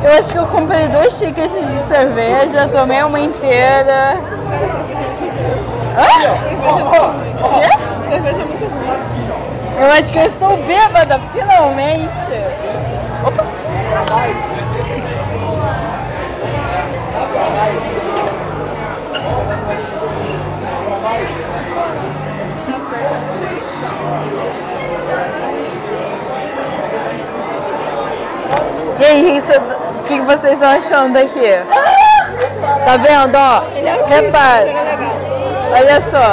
Eu acho que eu comprei 2 tickets de cerveja, tomei uma inteira. Hã? Quê? Cerveja é muito ruim. Eu acho que eu estou bêbada, finalmente. Opa. E aí, o que vocês estão achando daqui? Tá vendo, ó? Repara. Olha só.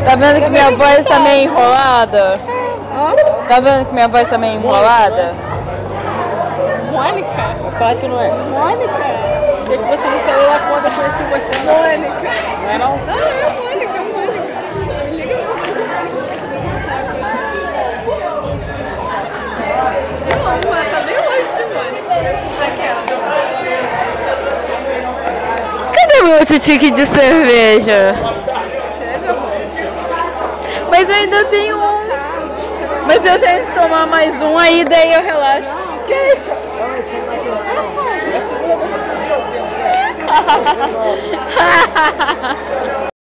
Tá vendo que minha voz tá meio enrolada? Tá vendo que minha voz tá meio enrolada? Mônica? Claro que não é. Mônica? Por que você não falou lá quando eu conheci você? Mônica? Não é não? Não, é Mônica, Mônica. Me liga. Não, mas tá bem longe de Mônica. Aquela. Cadê o meu outro ticket de cerveja? Chega, amor. Mas eu ainda tenho um. Mas eu tenho que tomar mais um aí, daí eu relaxo. Que isso? Ela pode.